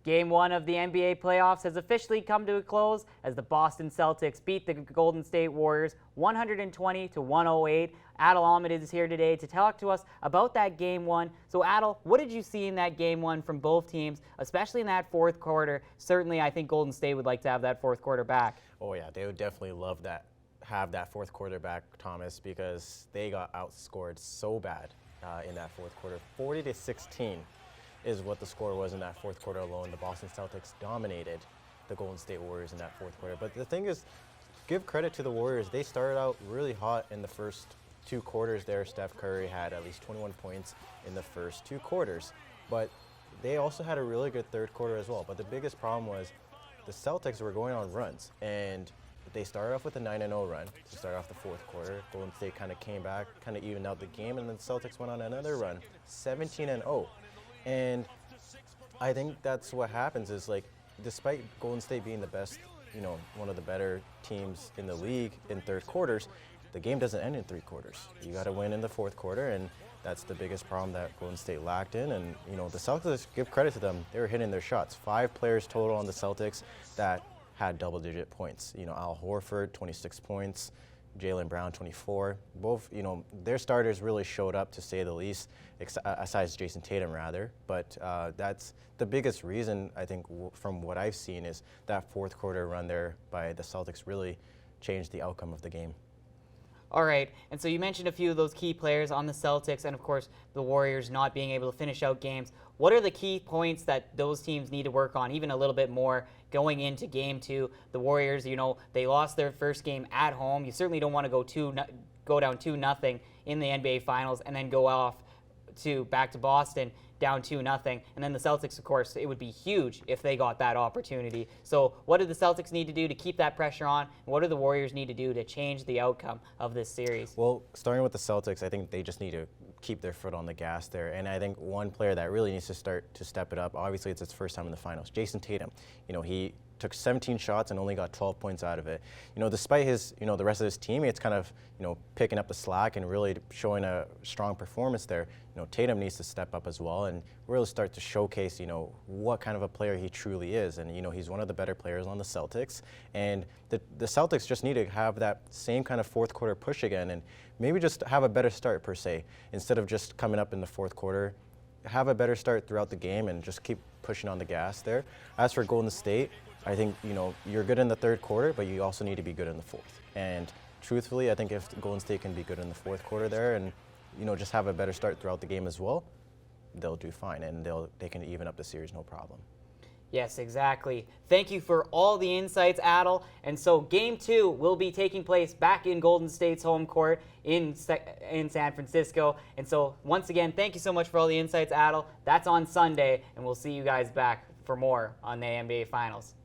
Game 1 of the NBA playoffs has officially come to a close as the Boston Celtics beat the Golden State Warriors 120-108. Adel Ahmed is here today to talk to us about that Game 1. So Adel, what did you see in that Game 1 from both teams, especially in that fourth quarter? Certainly, I think Golden State would like to have that fourth quarter back. Oh yeah, they would definitely love that, have that fourth quarter back, Thomas, because they got outscored so bad in that fourth quarter. 40-16 is what the score was in that fourth quarter alone. The Boston Celtics dominated the Golden State Warriors in that fourth quarter. But the thing is, give credit to the Warriors. They started out really hot in the first two quarters there. Steph Curry had at least 21 points in the first two quarters. But they also had a really good third quarter as well. But the biggest problem was the Celtics were going on runs. And they started off with a 9-0 run to start off the fourth quarter. Golden State kind of came back, kind of evened out the game, and then the Celtics went on another run, 17-0. And I think that's what happens is, like, despite Golden State being the best, one of the better teams in the league in third quarters, the game doesn't end in three quarters. You got to win in the fourth quarter, and that's the biggest problem that Golden State lacked in. And, the Celtics, give credit to them, they were hitting their shots. 5 players total on the Celtics that had double-digit points. Al Horford, 26 points. Jaylen Brown, 24. Both, their starters really showed up, to say the least, aside Jason Tatum, rather. But that's the biggest reason, I think, from what I've seen, is that fourth quarter run there by the Celtics really changed the outcome of the game. All right, and so you mentioned a few of those key players on the Celtics and, of course, the Warriors not being able to finish out games. What are the key points that those teams need to work on, even a little bit more, going into Game 2? The Warriors, they lost their first game at home. You certainly don't want to go down 2-0 in the NBA Finals and then go off back to Boston down 2-0. And then the Celtics, of course, it would be huge if they got that opportunity. So what do the Celtics need to do to keep that pressure on? And what do the Warriors need to do to change the outcome of this series? Well, starting with the Celtics, I think they just need to keep their foot on the gas there. And I think one player that really needs to start to step it up, obviously it's his first time in the finals, Jason Tatum. He took 17 shots and only got 12 points out of it. Despite his, the rest of his teammates kind of, picking up the slack and really showing a strong performance there, Tatum needs to step up as well and really start to showcase, what kind of a player he truly is. And, he's one of the better players on the Celtics. And the Celtics just need to have that same kind of fourth quarter push again and maybe just have a better start, per se. Instead of just coming up in the fourth quarter, have a better start throughout the game and just keep pushing on the gas there. As for Golden State, I think, you're good in the third quarter, but you also need to be good in the fourth. And truthfully, I think if Golden State can be good in the fourth quarter there and, just have a better start throughout the game as well, they'll do fine and they can even up the series, no problem. Yes, exactly. Thank you for all the insights, Adel. And so Game 2 will be taking place back in Golden State's home court in San Francisco. And so once again, thank you so much for all the insights, Adel. That's on Sunday, and we'll see you guys back for more on the NBA Finals.